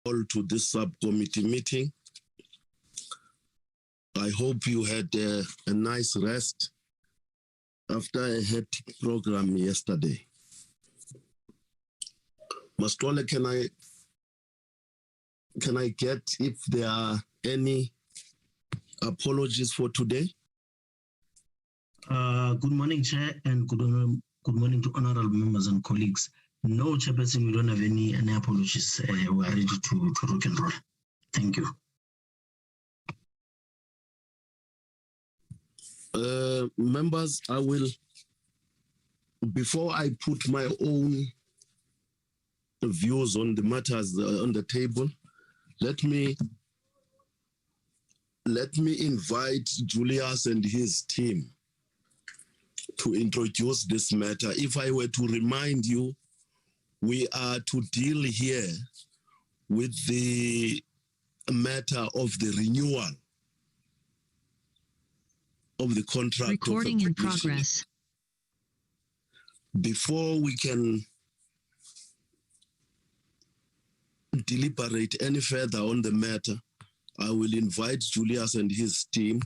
all to this subcommittee meeting. I hope you had a nice rest after a hectic program yesterday. Mastole, can I get if there are any apologies for today? Good morning, Chair, and good morning to honorable members and colleagues. No, Chairperson, we don't have any apologies. We are ready to rock and roll. Thank you. Members, I will, before I put my own views on the matters on the table, let me invite Julius and his team to introduce this matter. If I were to remind you, we are to deal here with the matter of the renewal of the contract. Recording in progress. Before we can deliberate any further on the matter, I will invite Julius and his team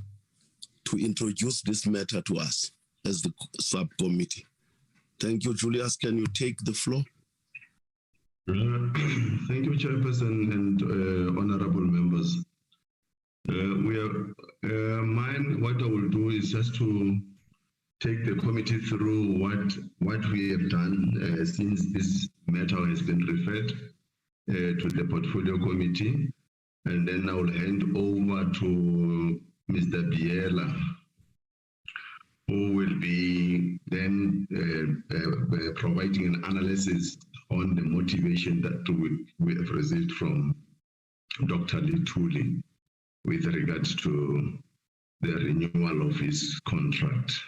to introduce this matter to us as the subcommittee. Thank you, Julius. Can you take the floor? Thank you, Chairperson and honorable members. What I will do is just to take the committee through what we have done since this matter has been referred to the portfolio committee, and then I will hand over to Mr. Biela, who will be then providing an analysis on the motivation that we have received from Dr. Luthuli with regards to the renewal of his contract.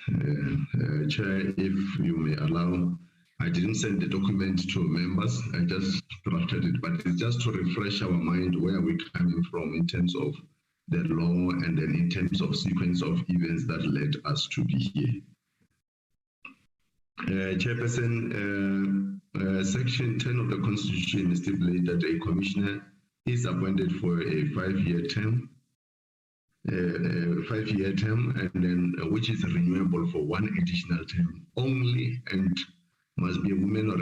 Chair, if you may allow, I didn't send the document to members, I just drafted it, but it's just to refresh our mind where we're coming from in terms of the law and then in terms of sequence of events that led us to be here. Chairperson, Section 10 of the Constitution stipulates that a commissioner is appointed for a five-year term, and then which is renewable for one additional term only, and must be a woman or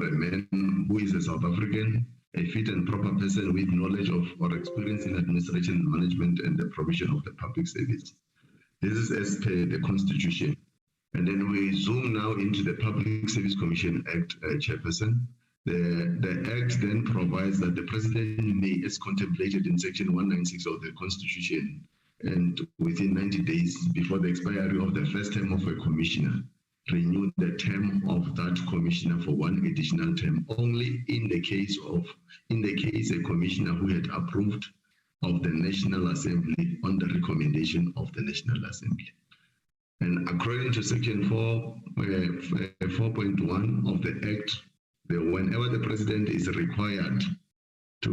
a man who is a South African, a fit and proper person with knowledge of or experience in administration, management, and the provision of the public service. This is as per the Constitution. And then we zoom now into the Public Service Commission Act, Chairperson. The Act then provides that the President may, as contemplated in Section 196 of the Constitution, and within 90 days before the expiry of the first term of a commissioner, renew the term of that commissioner for one additional term only in the case a commissioner who had approved of the National Assembly on the recommendation of the National Assembly. And according to Section 4.1 of the Act, whenever the President is required to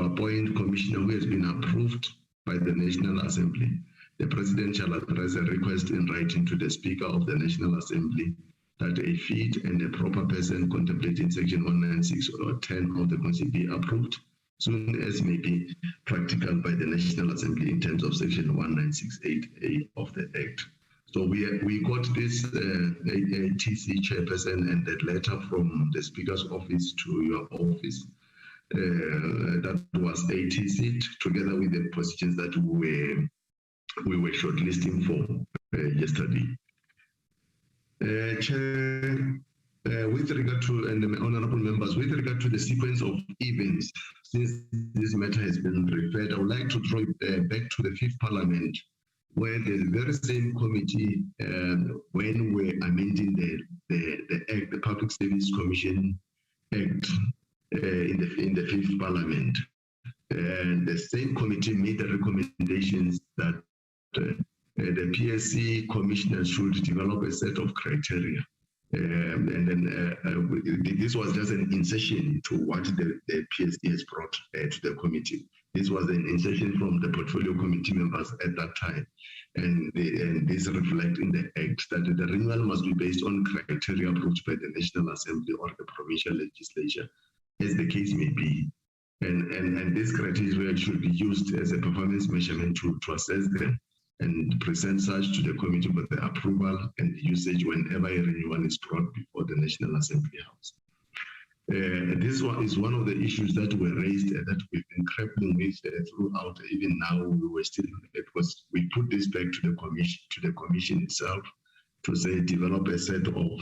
appoint commissioner who has been approved by the National Assembly, the President shall address a request in writing to the Speaker of the National Assembly that a fit and a proper person contemplating Section 196 or 10 of the Constitution be approved soon as may be practical by the National Assembly in terms of Section 1968A of the Act. So we got this ATC chairperson and that letter from the Speaker's office to your office. That was ATC together with the positions that we were shortlisting for yesterday. Chair, with regard to, and the honorable members, with regard to the sequence of events, since this matter has been referred, I would like to draw it back to the Fifth Parliament, where the very same committee, when we're amending the Act, the Public Service Commission Act, in the Fifth Parliament, and the same committee made the recommendations that the PSC commissioner should develop a set of criteria. And then this was just an insertion to what the PSC has brought to the committee. This was an insertion from the portfolio committee members at that time. And this reflects in the Act that the renewal must be based on criteria approved by the National Assembly or the provincial legislature as the case may be. And this criteria should be used as a performance measurement tool to assess them and present such to the committee for the approval and usage whenever a renewal is brought before the National Assembly House. This one is one of the issues that were raised that we've been grappling with throughout. Even now, we were still, because we put this back to the commission itself to say develop a set of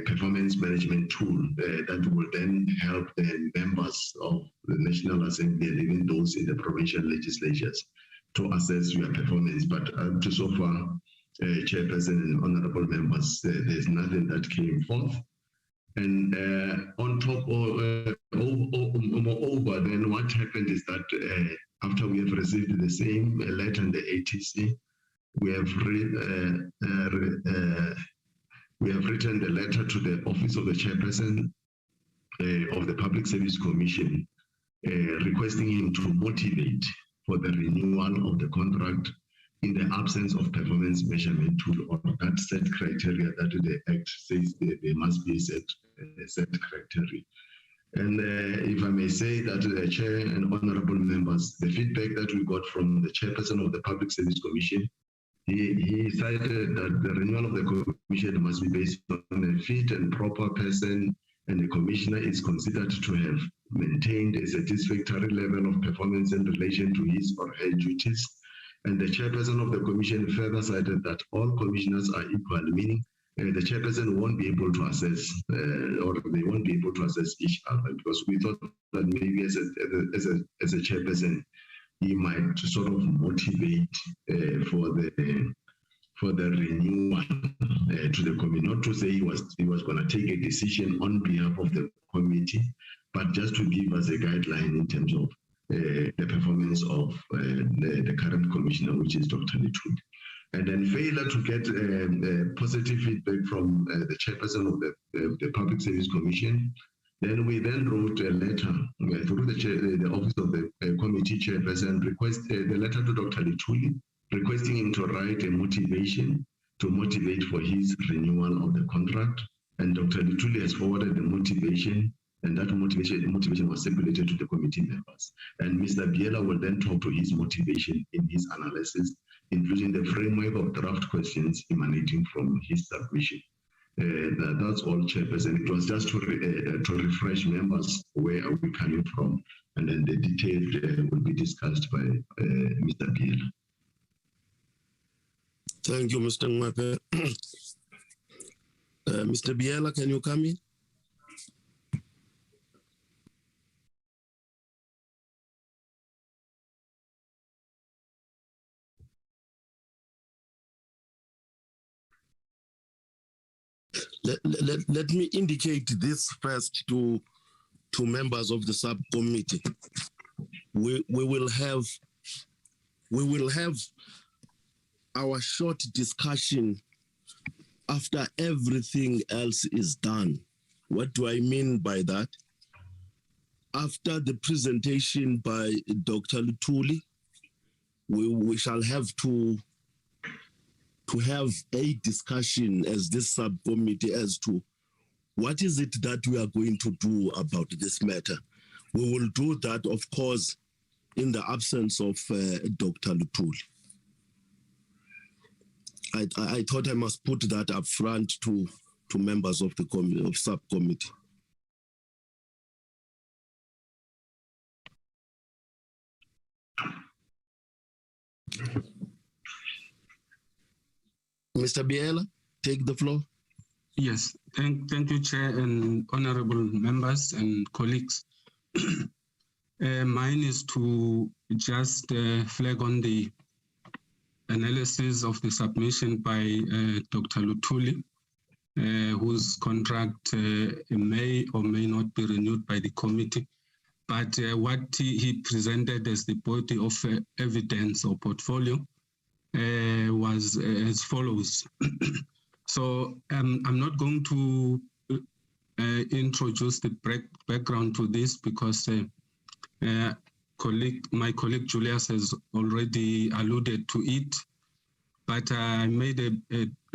performance management tool that will then help the members of the National Assembly and even those in the provincial legislatures to assess your performance. But to so far, Chairperson and honorable members, there's nothing that came forth. And on top of, moreover, then what happened is that after we have received the same letter in the ATC, we have written the letter to the office of the chairperson of the Public Service Commission, requesting him to motivate for the renewal of the contract in the absence of performance measurement tool or that set criteria that the Act says there must be a set criteria. And if I may say that the Chair and honorable members, the feedback that we got from the Chairperson of the Public Service Commission, he cited that the renewal of the commission must be based on a fit and proper person, and the commissioner is considered to have maintained a satisfactory level of performance in relation to his or her duties. And the chairperson of the commission further cited that all commissioners are equal, meaning the chairperson won't be able to assess, or they won't be able to assess each other, because we thought that maybe as a chairperson, he might sort of motivate for the renewal to the committee, not to say he was going to take a decision on behalf of the committee, but just to give us a guideline in terms of the performance of the current commissioner, which is Dr. Luthuli. And then failure to get positive feedback from the chairperson of the Public Service Commission. Then we wrote a letter through the office of the committee chairperson, the letter to Dr. Luthuli, requesting him to write a motivation to motivate for his renewal of the contract. And Dr. Luthuli has forwarded the motivation, and that motivation was circulated to the committee members. And Mr. Biela will then talk to his motivation in his analysis, including the framework of draft questions emanating from his submission. That's all, Chairperson. It was just to refresh members where are we coming from, and then the details will be discussed by Mr. Biela. Thank you, Mr. Ngwape. Mr. Biela, can you come in? Let me indicate this first to members of the subcommittee. We will have our short discussion after everything else is done. What do I mean by that? After the presentation by Dr. Luthuli, we shall have to have a discussion as this subcommittee as to what is it that we are going to do about this matter. We will do that, of course, in the absence of Dr. Luthuli. I thought I must put that up front to members of the subcommittee. Mr. Biela, take the floor. Yes, thank you, Chair and honorable members and colleagues. Mine is to just flag on the analysis of the submission by Dr. Luthuli, whose contract may or may not be renewed by the committee. But what he presented as the body of evidence or portfolio was as follows. So I'm not going to introduce the background to this because my colleague Julius has already alluded to it, but I made a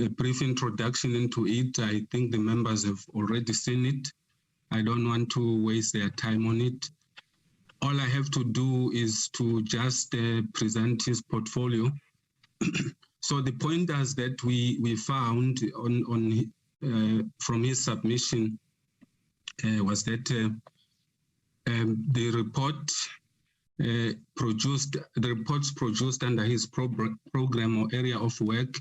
brief introduction into it. I think the members have already seen it. I don't want to waste their time on it. All I have to do is to just present his portfolio. So the pointers that we found on from his submission was that the reports produced under his program or area of work,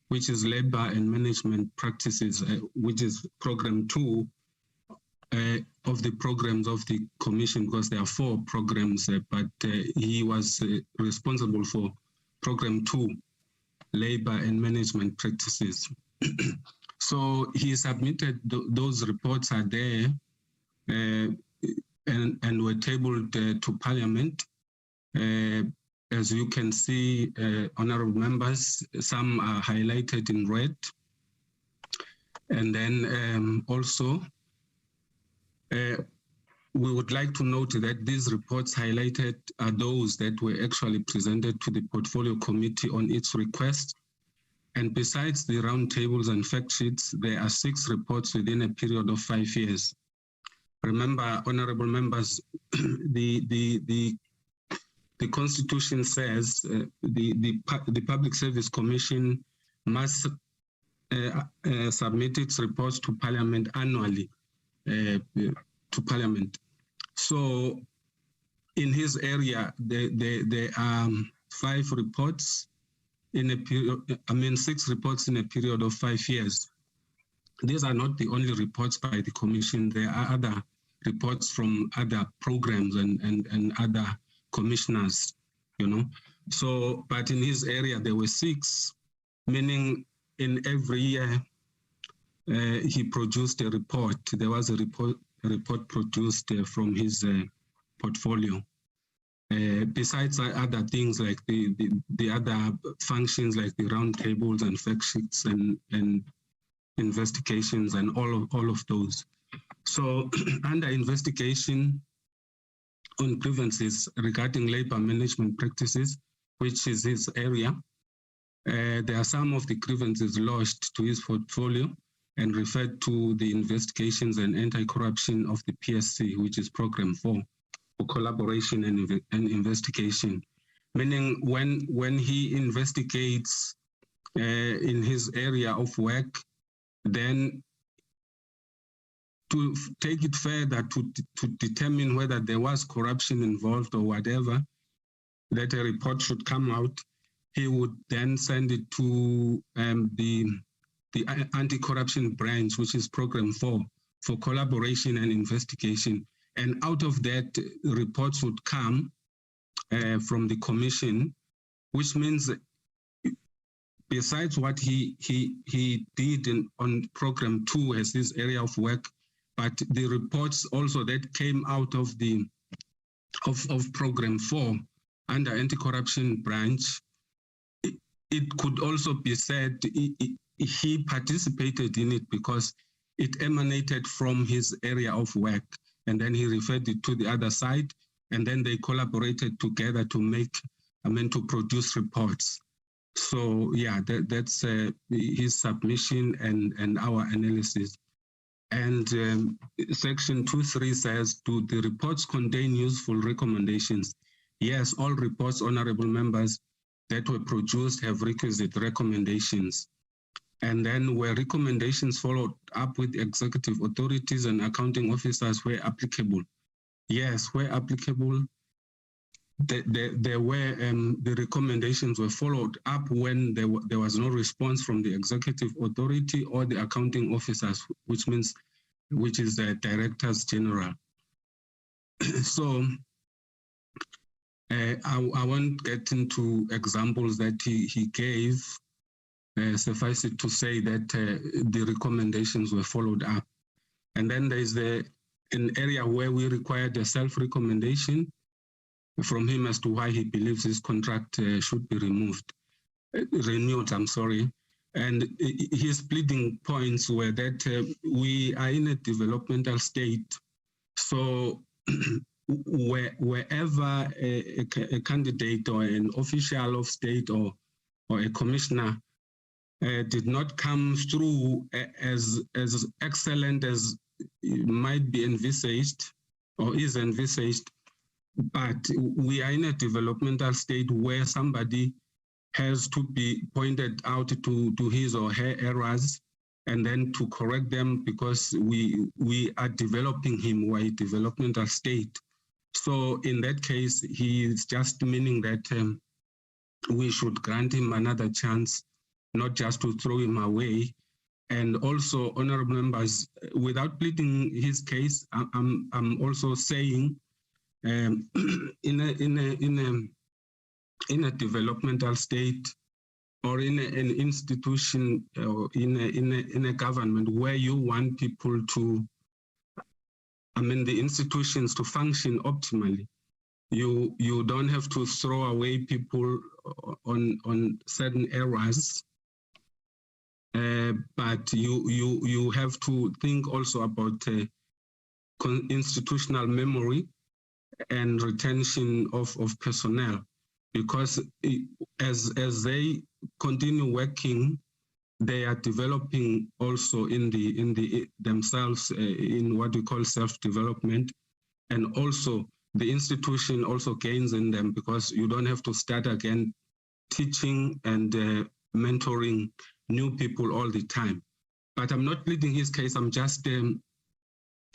which is labor and management practices, which is program 2 of the programs of the commission, because there are 4 programs, but he was responsible for program 2, labor and management practices. So he submitted those reports are there and were tabled to Parliament. As you can see, honorable members, some are highlighted in red. And then also, we would like to note that these reports highlighted are those that were actually presented to the Portfolio Committee on its request. And besides the roundtables and fact sheets, there are 6 reports within a period of 5 years. Remember, honorable members, the Constitution says the Public Service Commission must submit its reports to Parliament annually. To Parliament. So in his area, there are 5 reports in a period, 6 reports in a period of 5 years. These are not the only reports by the Commission. There are other reports from other programs and other commissioners, you know. So, but in his area, there were 6, meaning in every year, he produced a report. There was a report produced from his portfolio. Besides other things like the other functions like the roundtables and fact sheets and investigations and all of those. So under investigation on grievances regarding labor management practices, which is his area, there are some of the grievances lodged to his portfolio and referred to the investigations and anti-corruption of the PSC, which is Program 4, for collaboration and investigation. Meaning when he investigates in his area of work, then to take it further to determine whether there was corruption involved or whatever, that a report should come out, he would then send it to the anti-corruption branch, which is Program 4, for collaboration and investigation. And out of that, reports would come from the commission, which means besides what he did on Program 2 as his area of work, but the reports also that came out of Program 4 under anti-corruption branch, it could also be said he participated in it because it emanated from his area of work, and then he referred it to the other side, and then they collaborated together to to produce reports. So yeah, that's his submission and our analysis. And section 2.3 says, do the reports contain useful recommendations? Yes, all reports, honorable members, that were produced have requisite recommendations. And then were recommendations followed up with executive authorities and accounting officers where applicable? Yes, where applicable, there were the recommendations were followed up when there was no response from the executive authority or the accounting officers, which is the directors general. So I won't get into examples that he gave. Suffice it to say that the recommendations were followed up. And then there's an area where we required a self-recommendation from him as to why he believes his contract should be renewed, I'm sorry. And his pleading points were that we are in a developmental state. So wherever a candidate or an official of state or a commissioner did not come through as excellent as might be envisaged or is envisaged, but we are in a developmental state where somebody has to be pointed out to his or her errors and then to correct them, because we are developing him, we're a developmental state. So in that case, he is just meaning that we should grant him another chance, not just to throw him away. And also, honorable members, without pleading his case, I'm also saying in a developmental state, or in an institution, or in a government where you want people to, the institutions to function optimally, you don't have to throw away people on certain errors, but you have to think also about institutional memory and retention of personnel, because as they continue working, they are developing also in the themselves in what we call self-development, and also the institution also gains in them, because you don't have to start again teaching and mentoring new people all the time. But I'm not pleading his case, I'm just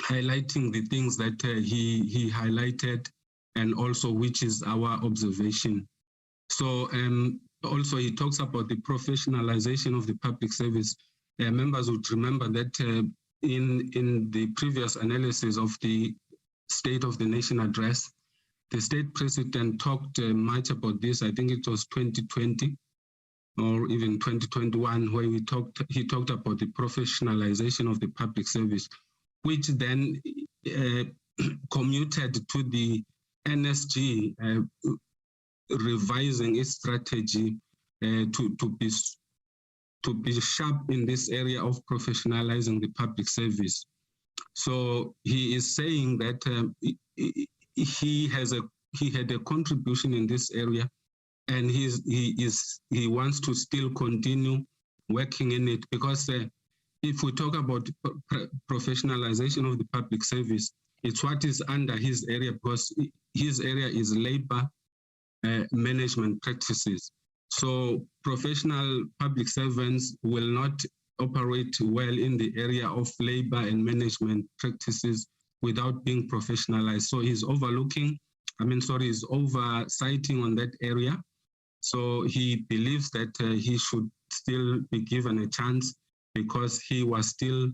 highlighting the things that he highlighted, and also which is our observation. So also he talks about the professionalization of the public service. Members would remember that in the previous analysis of the State of the Nation address, the state president talked much about this. I think it was 2020 or even 2021, where he talked about the professionalization of the public service, which then commuted to the NSG revising its strategy to be sharp in this area of professionalizing the public service. So he is saying that he had a contribution in this area, and he wants to still continue working in it, because if we talk about professionalization of the public service, it's what is under his area, because his area is labor management practices. So professional public servants will not operate well in the area of labor and management practices without being professionalized. So he's oversighting on that area. So he believes that he should still be given a chance, because he was still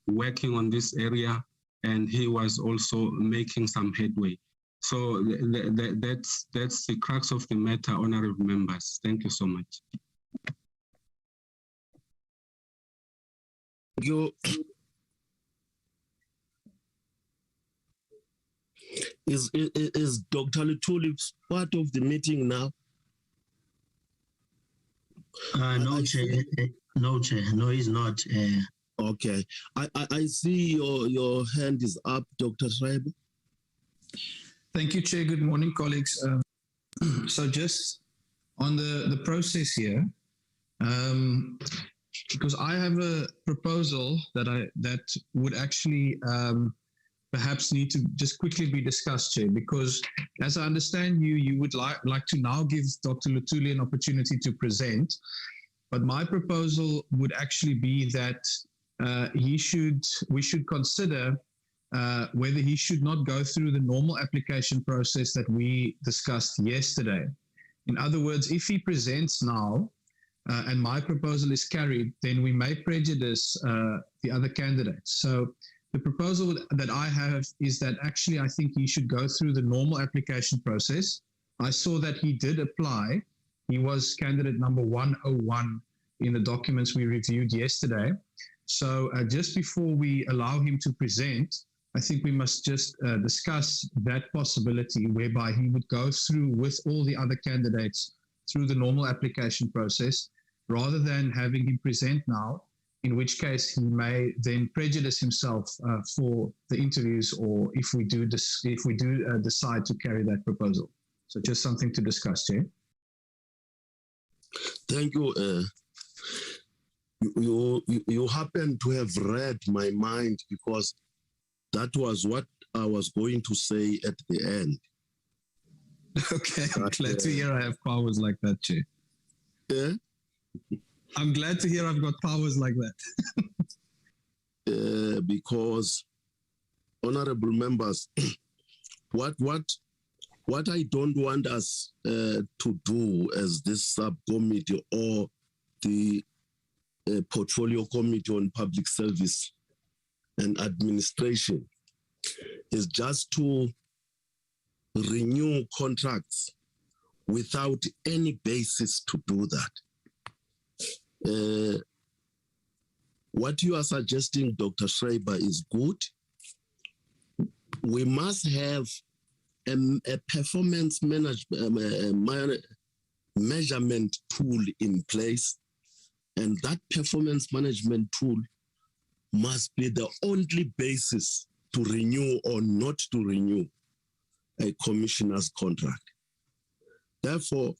working on this area and he was also making some headway. So that's the crux of the matter, honorable members. Thank you so much. Thank you. Is Dr. Luthuli part of the meeting now? No, Chair. No, Chair. No, he's not. Okay. I see your hand is up, Dr. Schreiber. Thank you, Chair. Good morning, colleagues. So just on the process here, because I have a proposal that would actually perhaps need to just quickly be discussed, Chair, because as I understand you would like to now give Dr. Luthuli an opportunity to present, but my proposal would actually be that we should consider whether he should not go through the normal application process that we discussed yesterday. In other words, if he presents now and my proposal is carried, then we may prejudice the other candidates. So the proposal that I have is that actually I think he should go through the normal application process. I saw that he did apply. He was candidate number 101 in the documents we reviewed yesterday. So just before we allow him to present, I think we must just discuss that possibility whereby he would go through with all the other candidates through the normal application process, rather than having him present now, in which case he may then prejudice himself for the interviews, or if we do decide to carry that proposal. So just something to discuss, Chair. Thank you. you happen to have read my mind, because that was what I was going to say at the end. Okay, I'm glad to hear I have powers like that, Chair. Yeah? I'm glad to hear I've got powers like that. Because, honorable members, what I don't want us to do as this subcommittee or the portfolio committee on public service and administration is just to renew contracts without any basis to do that. What you are suggesting, Dr. Schreiber, is good. We must have a performance measurement tool in place, and that performance management tool must be the only basis to renew or not to renew a commissioner's contract. Therefore,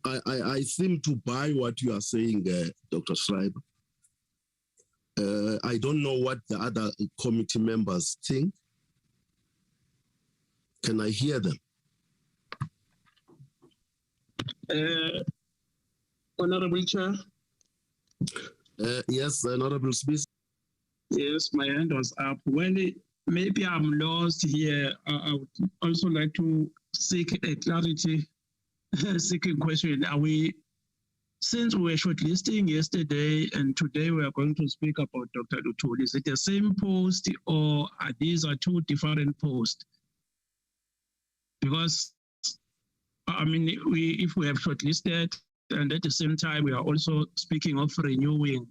I seem to buy what you are saying, Dr. Schreiber. I don't know what the other committee members think. Can I hear them? Honorable Chair. Yes, Honorable Smith. Yes, my hand was up. Well, maybe I'm lost here. I would also like to seek a clarity, seeking question. Since we were shortlisting yesterday and today we are going to speak about Dr. Luthuli, is it the same post or are these two different posts? Because, I mean, if we have shortlisted and at the same time we are also speaking of renewing,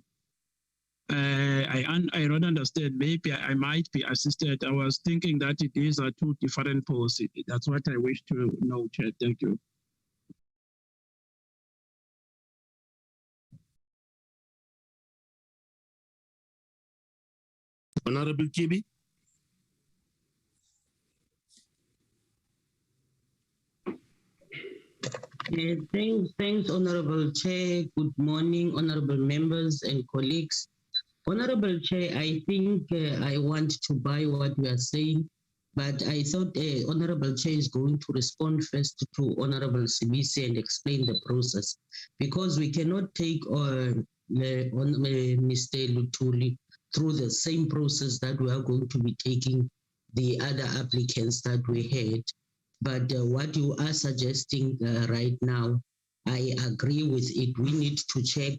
I don't understand. Maybe I might be assisted. I was thinking that these are two different posts. That's what I wish to know, Chair. Thank you. Honorable Kibi. Thanks, Honorable Chair. Good morning, Honorable members and colleagues. Honorable Chair, I think I want to buy what you are saying, but I thought Honorable Chair is going to respond first to Honorable Sibisi and explain the process, because we cannot take Mr. Luthuli through the same process that we are going to be taking the other applicants that we had. But what you are suggesting right now, I agree with it. We need to check.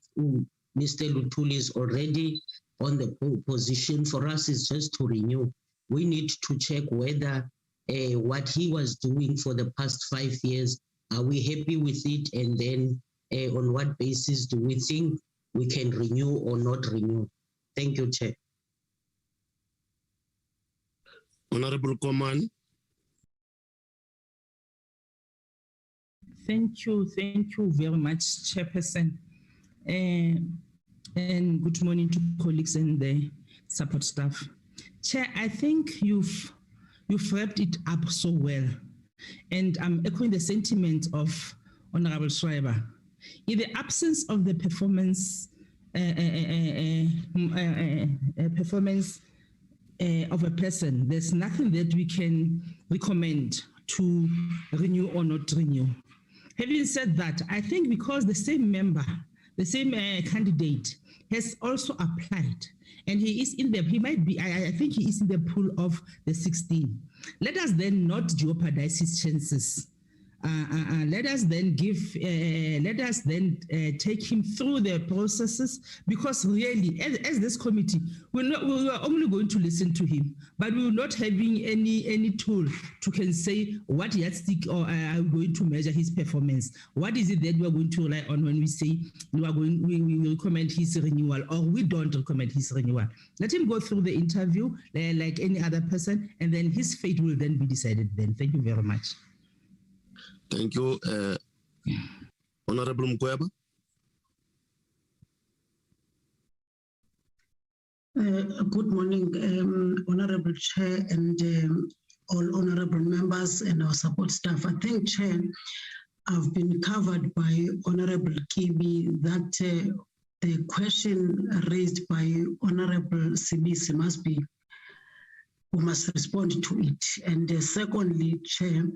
Mr. Luthuli is already on the position. For us, it's just to renew. We need to check whether what he was doing for the past 5 years, are we happy with it? And then on what basis do we think we can renew or not renew? Thank you, Chair. Honorable Coman. Thank you very much, Chairperson. And good morning to colleagues and the support staff. Chair, I think you've wrapped it up so well. And I'm echoing the sentiment of Honorable Schreiber. In the absence of the performance of a person, there's nothing that we can recommend to renew or not renew. Having said that, I think because the same member, the same candidate has also applied, and he is in the, he might be, I think he is in the pool of the 16. Let us then not jeopardize his chances. Let us then take him through the processes, because really, as this committee, we are only going to listen to him, but we will not having any tool to can say what yardstick or are going to measure his performance. What is it that we are going to rely on when we say we recommend his renewal or we don't recommend his renewal? Let him go through the interview like any other person, and then his fate will then be decided then. Thank you very much. Thank you. Honorable Mkweba. Good morning, Honorable Chair and all honorable members and our support staff. I think, Chair, I've been covered by Honorable Kibi that the question raised by Honorable Sibisi we must respond to it. And secondly, Chair,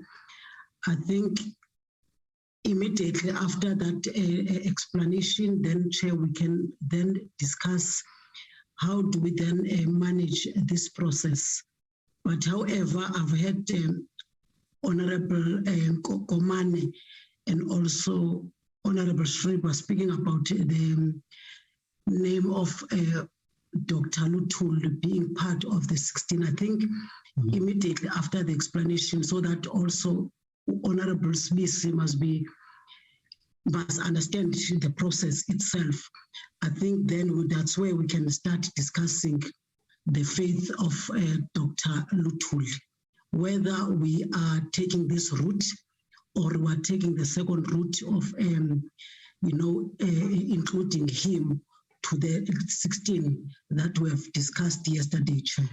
I think immediately after that explanation, then Chair, we can then discuss how do we then manage this process. But however, I've had Honorable Komane and also Honorable Schreiber speaking about the name of Dr. Luthuli being part of the 16. I think immediately after the explanation, so that also Honorable Sibisi must understand the process itself. I think then that's where we can start discussing the faith of Dr. Luthuli, whether we are taking this route or we are taking the second route of, including him to the 16 that we have discussed yesterday, Chair.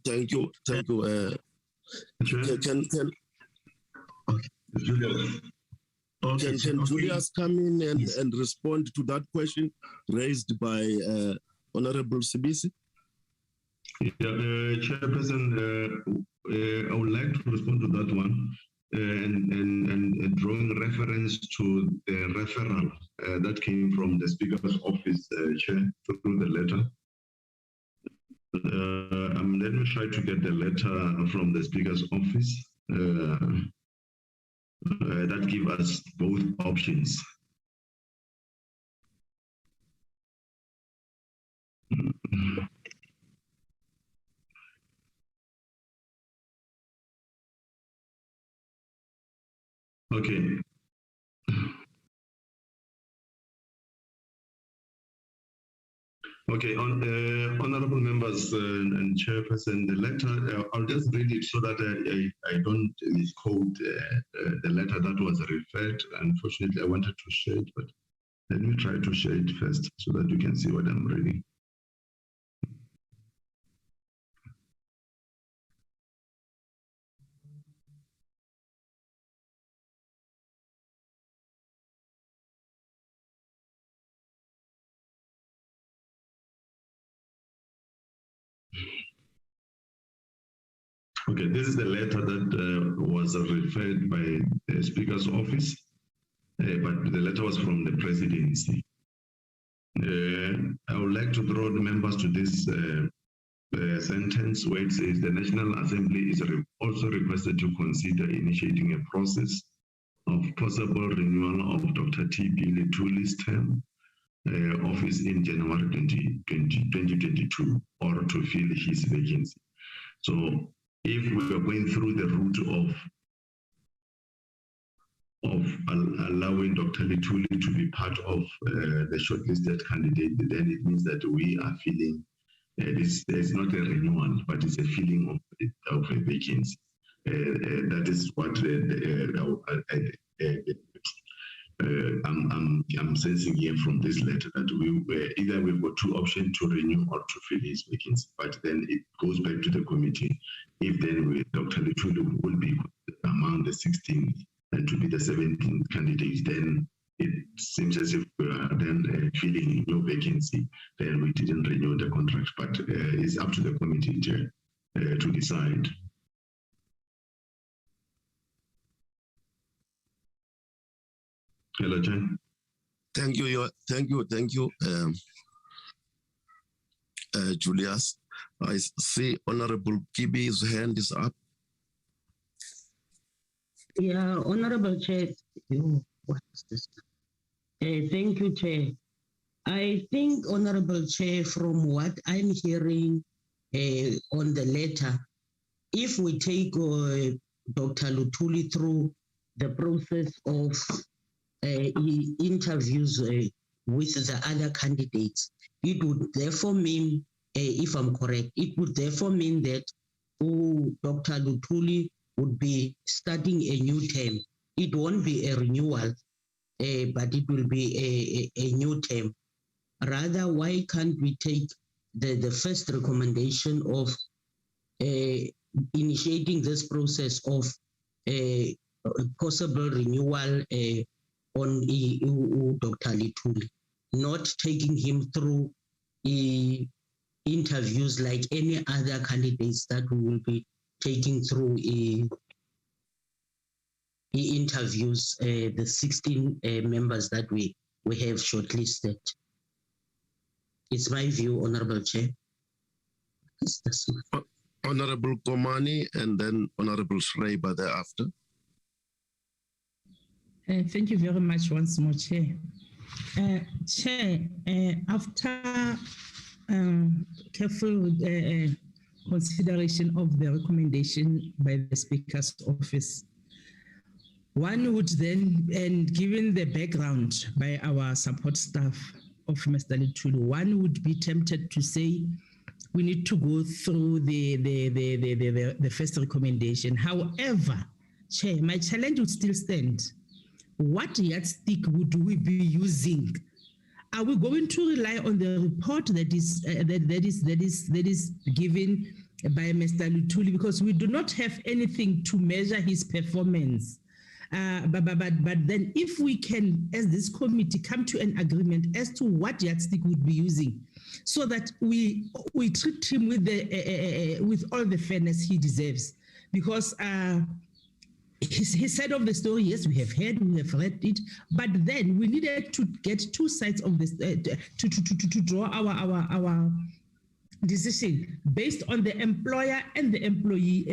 Thank you. Can Julius come in and respond to that question raised by Honorable Sibisi? Yeah, Chairperson, I would like to respond to that one and drawing reference to the referral that came from the Speaker's office, Chair, through the letter. Let me try to get the letter from the Speaker's office that give us both options. Okay. Okay, honorable members and chairperson, the letter, I'll just read it so that I don't misquote the letter that was referred. Unfortunately, I wanted to share it, but let me try to share it first so that you can see what I'm reading. Okay, this is the letter that was referred by the Speaker's office, but the letter was from the presidency. I would like to draw the members to this sentence where it says the National Assembly is also requested to consider initiating a process of possible renewal of Dr. T.B. Luthuli's term office in January 2022 or to fill his vacancy. So if we are going through the route of allowing Dr. Luthuli to be part of the shortlisted candidate, then it means that we are filling this. It's not a renewal, but it's a filling of a vacancy. That is what I'm sensing here from this letter, that either we've got two options to renew or to fill his vacancy. But then it goes back to the committee. If then Dr. Luthuli will be among the 16 and to be the 17th candidate, then it seems as if we are then filling no vacancy, then we didn't renew the contract. But it's up to the committee to decide. Hello, Jen. Thank you, Julius. I see Honorable Kibi's hand is up. Yeah, Honorable Chair. What is this? Thank you, Chair. I think, Honorable Chair, from what I'm hearing on the letter, if we take Dr. Luthuli through the process of interviews with the other candidates, it would therefore mean, if I'm correct, it would therefore mean that Dr. Luthuli would be starting a new term. It won't be a renewal, but it will be a new term. Rather, why can't we take the first recommendation of initiating this process of possible renewal on Dr. Luthuli, not taking him through interviews like any other candidates that we will be taking through interviews, the 16 members that we have shortlisted. It's my view, Honorable Chair. Honorable Komani and then Honorable Schreiber thereafter. Thank you very much once more, Chair. Chair, after careful consideration of the recommendation by the Speaker's office, one would then, and given the background by our support staff of Mr. Luthuli, one would be tempted to say we need to go through the first recommendation. However, Chair, my challenge would still stand. What yardstick would we be using? Are we going to rely on the report that is given by Mr. Luthuli, because we do not have anything to measure his performance? But then if we can, as this committee, come to an agreement as to what yardstick would be using, so that we treat him with all the fairness he deserves, because his side of the story, yes, we have heard, we have read it, but then we needed to get two sides of this to draw our decision based on the employer and the employee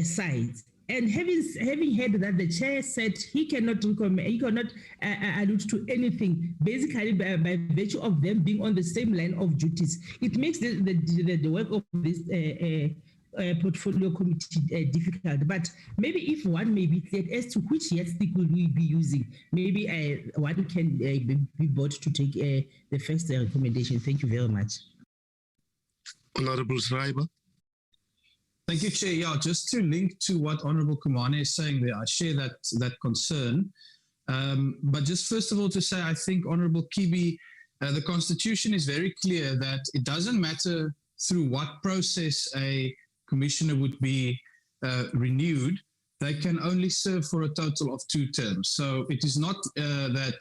side. And having heard that, the chair said he cannot recommend, he cannot allude to anything, basically by virtue of them being on the same line of duties. It makes the work of this portfolio committee difficult. But maybe if one may be clear as to which yardstick will we be using, maybe one can be brought to take the first recommendation. Thank you very much. Honorable Schreiber. Thank you, Chair. Yeah, just to link to what Honorable Kumane is saying there, I share that concern. But just first of all to say, I think Honorable Kibi, the Constitution is very clear that it doesn't matter through what process a commissioner would be renewed. They can only serve for a total of 2 terms. So it is not that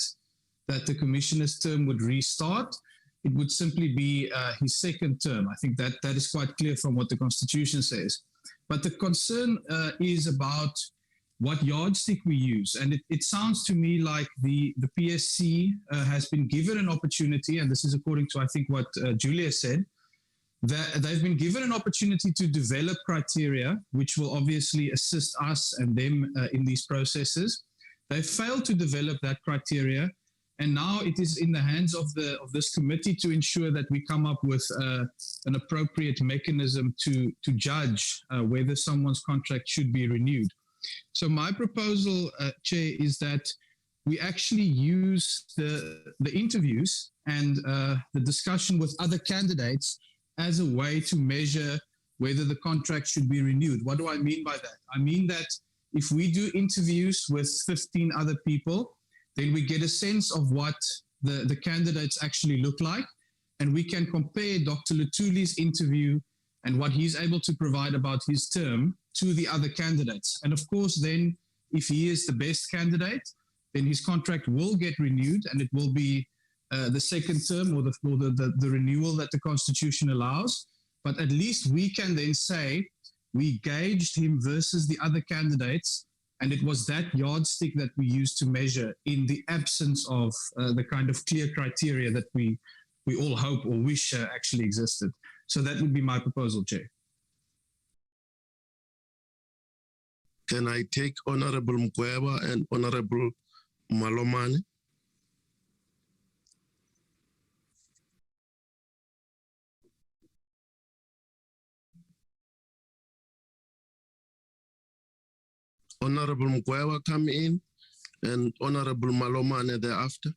the commissioner's term would restart. It would simply be his second term. I think that is quite clear from what the Constitution says. But the concern is about what yardstick we use. And it sounds to me like the PSC has been given an opportunity, and this is according to, I think, what Julia said, that they've been given an opportunity to develop criteria, which will obviously assist us and them in these processes. They've failed to develop that criteria. And now it is in the hands of this committee to ensure that we come up with an appropriate mechanism to judge whether someone's contract should be renewed. So my proposal, Chair, is that we actually use the interviews and the discussion with other candidates as a way to measure whether the contract should be renewed. What do I mean by that? I mean that if we do interviews with 15 other people, then we get a sense of what the candidates actually look like, and we can compare Dr. Luthuli's interview and what he's able to provide about his term to the other candidates. And of course, then if he is the best candidate, then his contract will get renewed, and it will be the second term or the renewal that the Constitution allows. But at least we can then say we gauged him versus the other candidates, and it was that yardstick that we used to measure in the absence of the kind of clear criteria that we all hope or wish actually existed. So that would be my proposal, Chair. Can I take Honorable Mkweba and Honorable Malomane? Honorable Mkweba come in, and Honorable Malomane thereafter.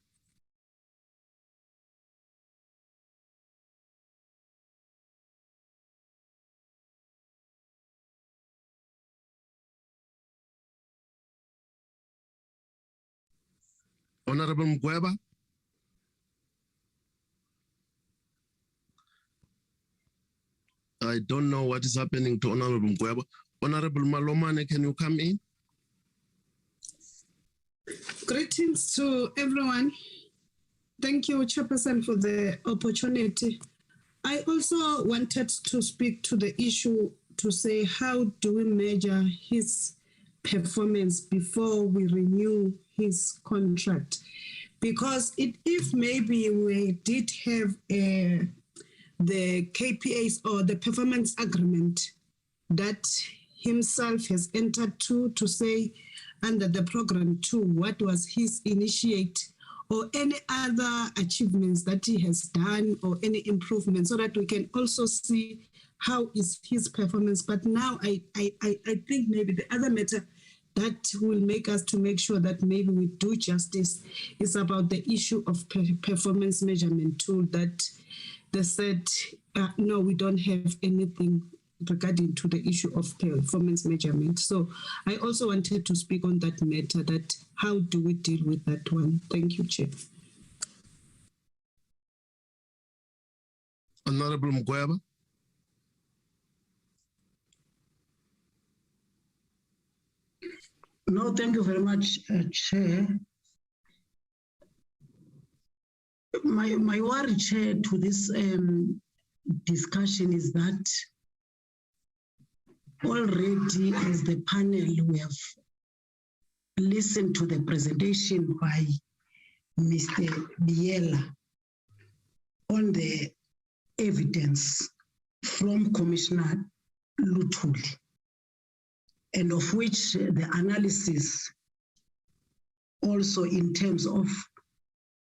Honorable Mkweba. I don't know what is happening to Honorable Mkweba. Honorable Malomane, can you come in? Greetings to everyone. Thank you, Chairperson, for the opportunity. I also wanted to speak to the issue to say, how do we measure his performance before we renew his contract? Because if maybe we did have the KPAs or the performance agreement that himself has entered to say under the program 2, what was his initiate or any other achievements that he has done or any improvements, so that we can also see how is his performance. But now I think maybe the other matter that will make us to make sure that maybe we do justice is about the issue of performance measurement tool that they said, no, we don't have anything regarding to the issue of performance measurement. So I also wanted to speak on that matter, that how do we deal with that one? Thank you, Chair. Honorable Mkweba. No, thank you very much, Chair. My worry, Chair, to this discussion is that already as the panel, we have listened to the presentation by Mr. Biela on the evidence from Commissioner Luthuli, and of which the analysis also in terms of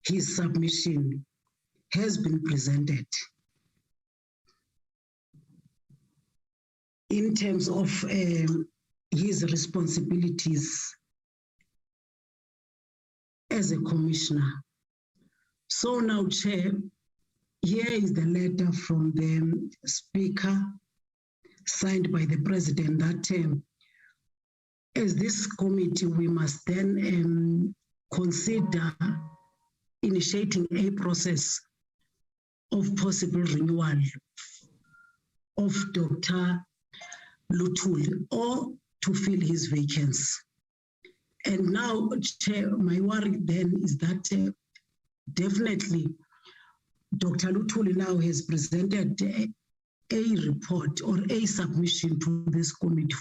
his submission has been presented. In terms of his responsibilities as a commissioner. So now, Chair, here is the letter from the Speaker signed by the President that as this committee, we must then consider initiating a process of possible renewal of Dr. Luthuli or to fill his vacancy. And now, Chair, my worry then is that definitely Dr. Luthuli now has presented a report or a submission to this committee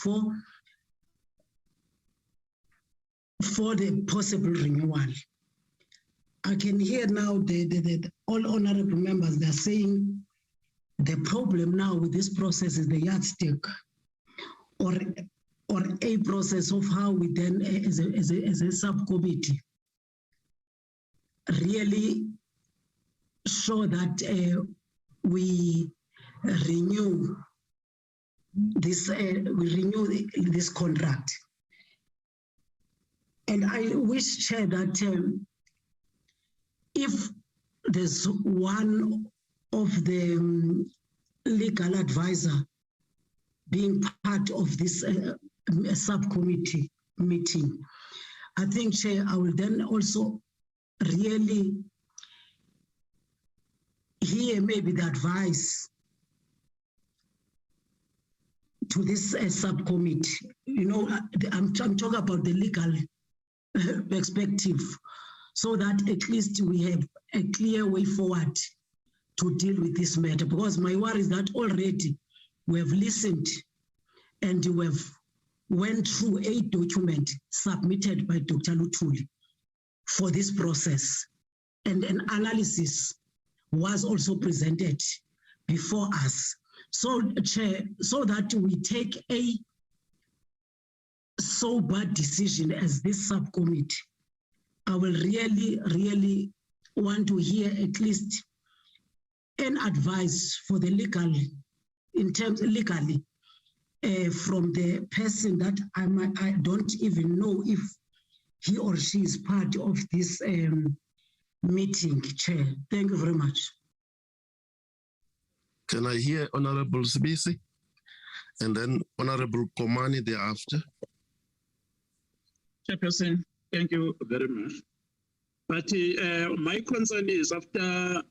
for the possible renewal. I can hear now the all honorable members, they're saying the problem now with this process is the yardstick or a process of how we then as a subcommittee really show that we renew this contract. And I wish, Chair, that if there's one of the legal advisor being part of this subcommittee meeting, I think, Chair, I will then also really hear maybe the advice to this subcommittee. You know, I'm talking about the legal perspective, so that at least we have a clear way forward to deal with this matter. Because my worry is that already we have listened and we have went through a document submitted by Dr. Luthuli for this process, and an analysis was also presented before us. So, Chair, so that we take a sober decision as this subcommittee, I will really want to hear at least an advice for the legal, in terms legally, from the person that I don't even know if he or she is part of this meeting, Chair. Thank you very much. Can I hear Honorable Sibisi? And then Honorable Komani thereafter. Chairperson, thank you very much. But my concern is, after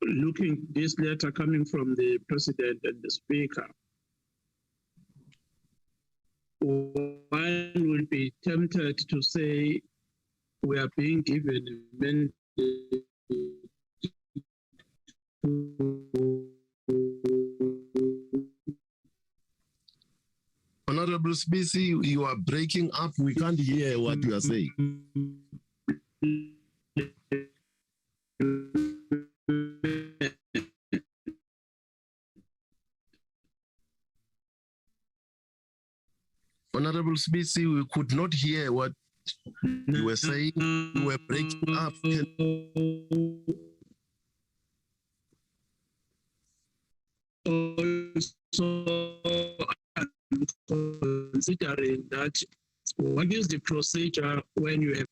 looking this letter coming from the President and the Speaker, one will be tempted to say we are being given a mandate Honorable Spacey, you are breaking up. We can't hear what you are saying. Honorable Spacey, we could not hear what you were saying. You were breaking up. Also, considering that, what is the procedure when you have?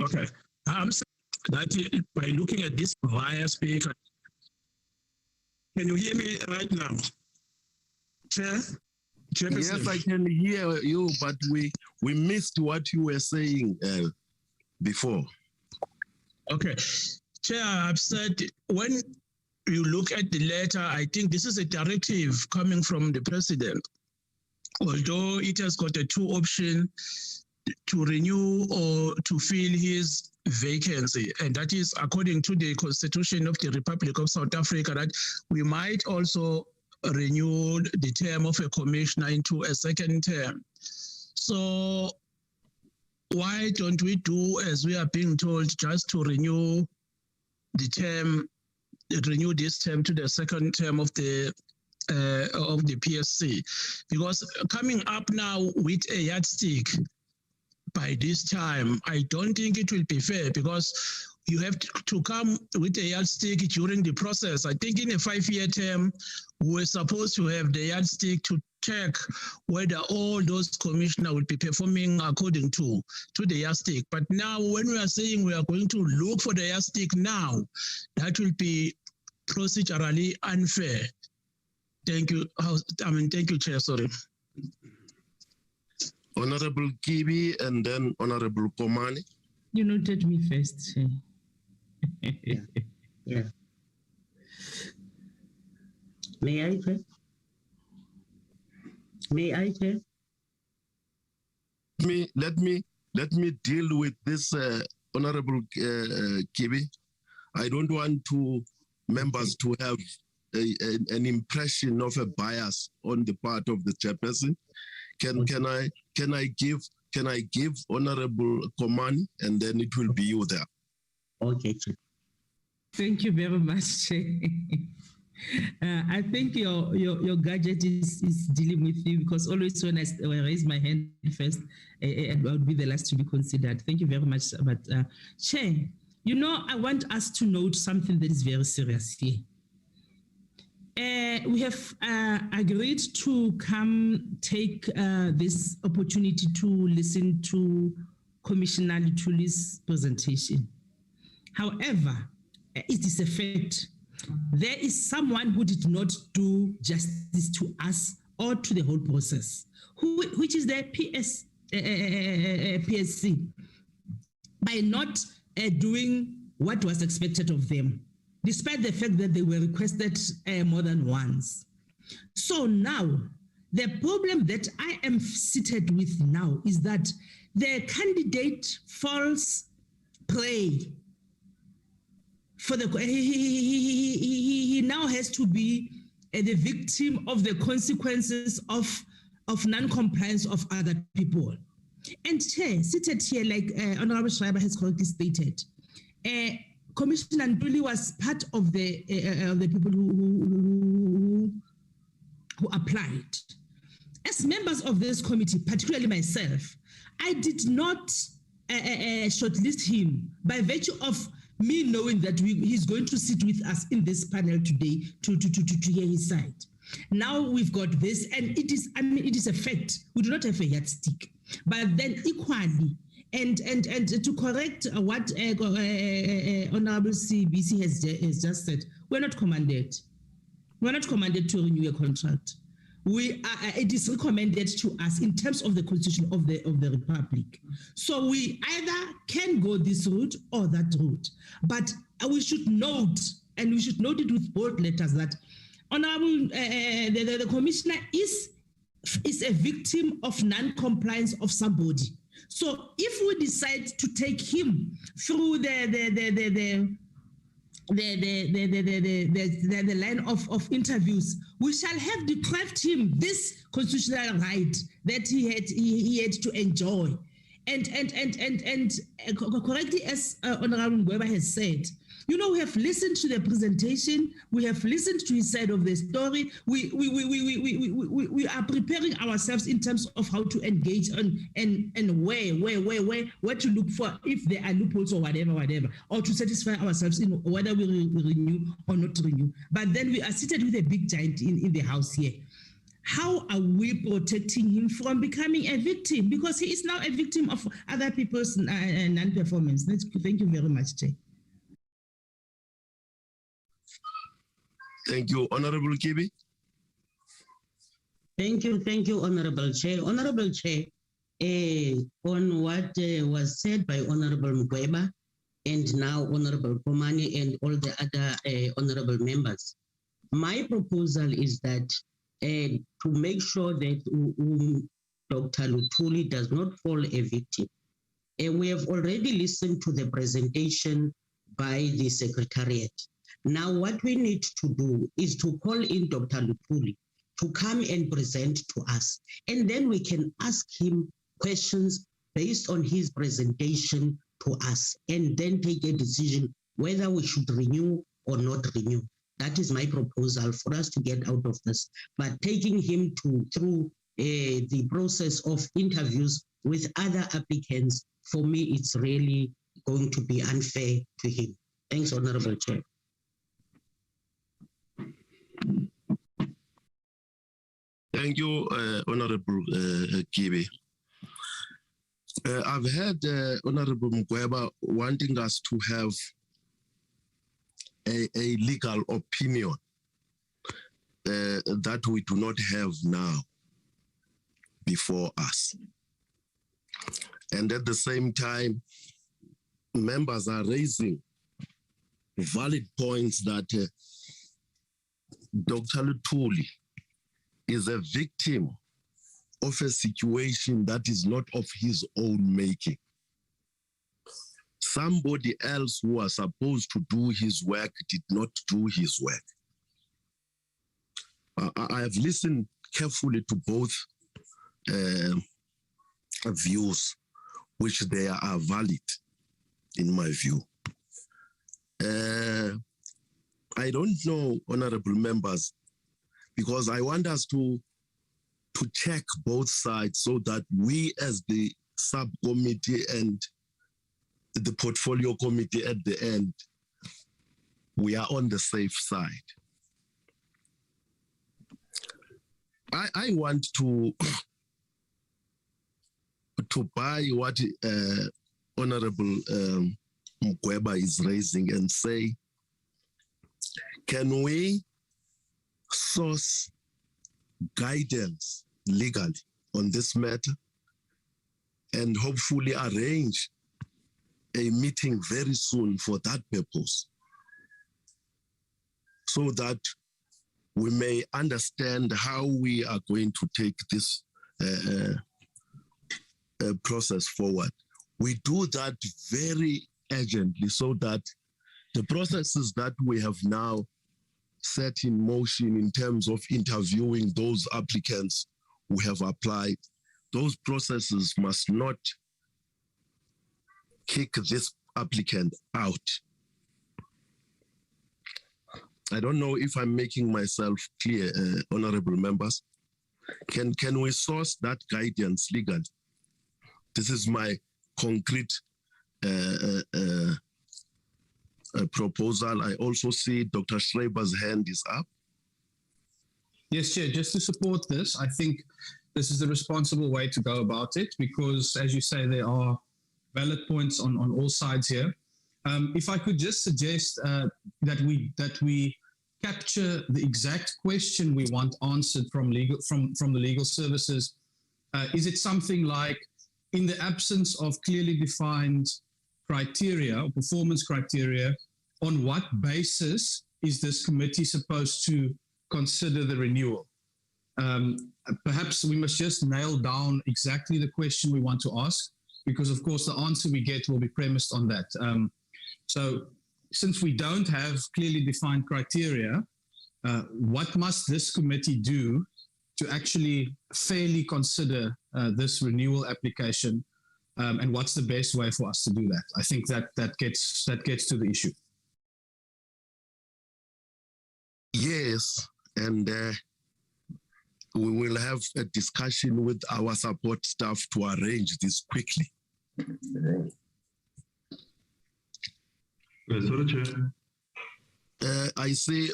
Okay, I'm saying that by looking at this via speaker, can you hear me right now? Chair? Yes, I can hear you, but we missed what you were saying before. Okay, Chair, I've said when you look at the letter, I think this is a directive coming from the president. Although it has got a two option to renew or to fill his vacancy, and that is according to the Constitution of the Republic of South Africa, that we might also renew the term of a commissioner into a second term. So why don't we do as we are being told, just to renew the term, renew this term to the second term of the PSC? Because coming up now with a yardstick by this time, I don't think it will be fair, because you have to come with a yardstick during the process. I think in a 5-year term, we're supposed to have the yardstick to check whether all those commissioners will be performing according to the yardstick. But now when we are saying we are going to look for the yardstick now, that will be procedurally unfair. Thank you. Thank you, Chair. Sorry. Honorable Kibi and then Honorable Komani. You noted me first, Chair. Yeah. May I, Chair? May I, Chair? Let me deal with this, Honorable Kibi. I don't want members to have an impression of a bias on the part of the chairperson. Can I give Honorable Komani, and then it will be you there. Okay, Chair. Thank you very much, Chair. I think your gadget is dealing with you, because always when I raise my hand first, I would be the last to be considered. Thank you very much. But Chair, I want us to note something that is very serious here. We have agreed to come take this opportunity to listen to Commissioner Luthuli's presentation. However, it is a fact. There is someone who did not do justice to us or to the whole process, which is the PSC, by not doing what was expected of them, despite the fact that they were requested more than once. So now, the problem that I am seated with now is that the candidate falls prey for the he now has to be the victim of the consequences of non-compliance of other people. And Chair, seated here, like Honorable Schreiber has correctly stated, Commissioner Luthuli was part of the people who applied. As members of this committee, particularly myself, I did not shortlist him by virtue of me knowing that he's going to sit with us in this panel today to hear his side. Now we've got this, and it is a fact. We do not have a yardstick. But then equally, and to correct what Honorable CBC has just said, we're not commanded. We're not commanded to renew a contract. It is recommended to us in terms of the Constitution of the Republic. So we either can go this route or that route. But we should note, and we should note it with bold letters, that Honorable the Commissioner is a victim of non-compliance of somebody. So if we decide to take him through the line of interviews, we shall have deprived him this constitutional right that he had to enjoy. And correctly, as Honorable Ngweba has said, you know, we have listened to the presentation, we have listened to his side of the story. We are preparing ourselves in terms of how to engage on and where to look for if there are loopholes or whatever, or to satisfy ourselves in whether we renew or not renew. But then we are seated with a big giant in the house here. How are we protecting him from becoming a victim? Because he is now a victim of other people's non-performance. Thank you very much, Chair. Thank you, Honorable Kibi. Thank you, Honorable Chair. Honorable Chair, on what was said by Honorable Ngweba and now Honorable Komani and all the other honorable members, my proposal is that to make sure that Dr. Luthuli does not fall a victim. We have already listened to the presentation by the Secretariat. Now, what we need to do is to call in Dr. Luthuli to come and present to us. And then we can ask him questions based on his presentation to us, and then take a decision whether we should renew or not renew. That is my proposal for us to get out of this. But taking him through the process of interviews with other applicants, for me, it's really going to be unfair to him. Thanks, Honorable Chair. Thank you, Honorable Kibi. I've heard Honorable Ngweba wanting us to have a legal opinion that we do not have now before us. And at the same time, members are raising valid points that Dr. Luthuli is a victim of a situation that is not of his own making. Somebody else who was supposed to do his work did not do his work. I have listened carefully to both views, which they are valid in my view. I don't know, honorable members, because I want us to check both sides so that we as the subcommittee and the portfolio committee at the end, we are on the safe side. I want to buy what Honorable Ngweba is raising and say, can we source guidance legally on this matter and hopefully arrange a meeting very soon for that purpose, so that we may understand how we are going to take this process forward. We do that very urgently so that the processes that we have now set in motion in terms of interviewing those applicants who have applied, those processes must not kick this applicant out. I don't know if I'm making myself clear, honorable members. Can we source that guidance legally? This is my concrete proposal. I also see Dr. Schreiber's hand is up. Yes, Chair, just to support this, I think this is the responsible way to go about it, because as you say, there are valid points on all sides here. If I could just suggest that we capture the exact question we want answered from the legal services. Is it something like, in the absence of clearly defined criteria or performance criteria, on what basis is this committee supposed to consider the renewal? Perhaps we must just nail down exactly the question we want to ask, because of course the answer we get will be premised on that. So since we don't have clearly defined criteria, what must this committee do to actually fairly consider this renewal application, and what's the best way for us to do that? I think that gets to the issue. Yes, and we will have a discussion with our support staff to arrange this quickly. Sorry, Chair. I see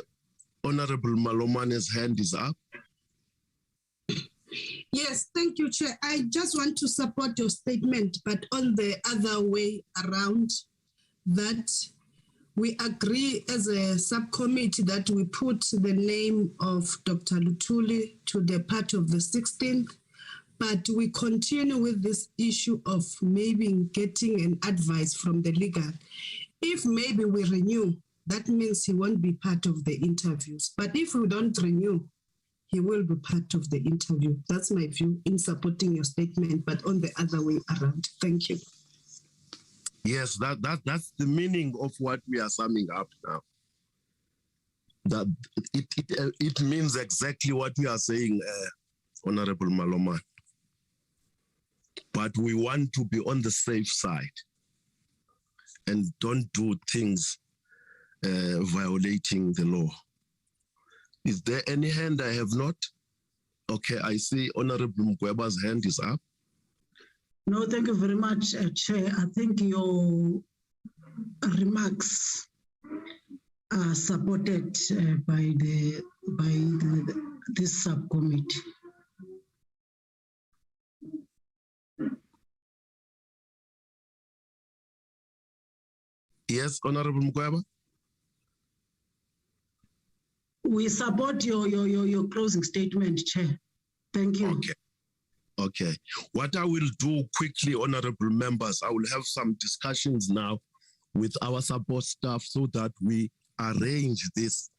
Honorable Malomane's hand is up. Yes, thank you, Chair. I just want to support your statement, but on the other way around, that we agree as a subcommittee that we put the name of Dr. Luthuli to the part of the 16th, but we continue with this issue of maybe getting an advice from the legal. If maybe we renew, that means he won't be part of the interviews. But if we don't renew, he will be part of the interview. That's my view in supporting your statement, but on the other way around. Thank you. Yes, that's the meaning of what we are summing up now. That it means exactly what we are saying, Honorable Maloma. But we want to be on the safe side and don't do things violating the law. Is there any hand I have not? Okay, I see Honorable Mkweba's hand is up. No, thank you very much, Chair. I think your remarks are supported by this subcommittee. Yes, Honorable Mkweba. We support your closing statement, Chair. Thank you. Okay. What I will do quickly, honorable members, I will have some discussions now with our support staff so that we arrange this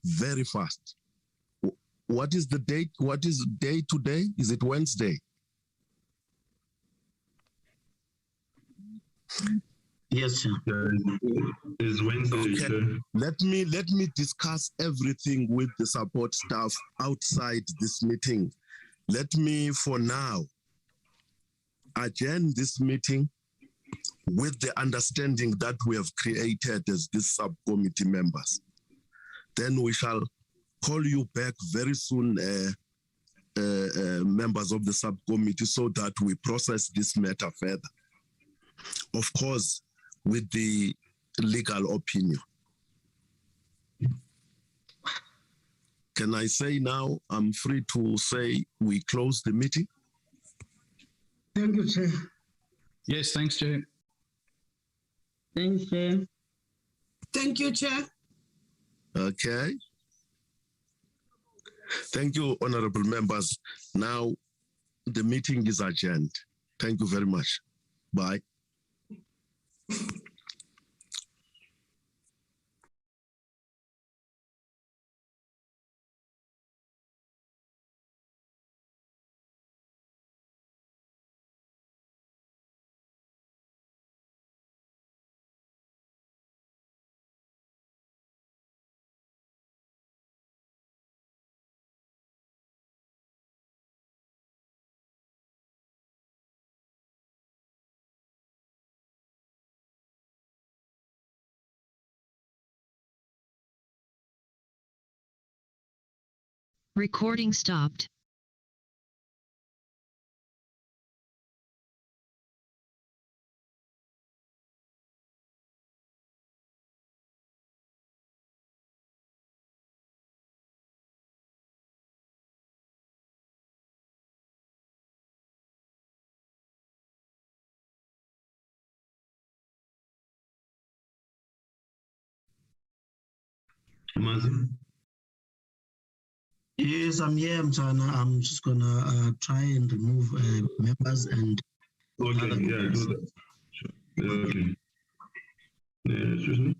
very fast. What is the date? What is the day today? Is it Wednesday? Yes, sir. It's Wednesday. Okay. Let me discuss everything with the support staff outside this meeting. Let me, for now, adjourn this meeting with the understanding that we have created as these subcommittee members. Then we shall call you back very soon, members of the subcommittee, so that we process this matter further. Of course, with the legal opinion. Can I say now, I'm free to say we close the meeting? Thank you, Chair. Yes, thanks, Chair. Thanks, Chair. Thank you, Chair. Okay. Thank you, honorable members. Now, the meeting is adjourned. Thank you very much. Bye. Recording stopped. Mazi? Yes, I'm here, Mtana. I'm just gonna try and remove members and. Okay, yeah, do that. Sure. Okay. Excuse me.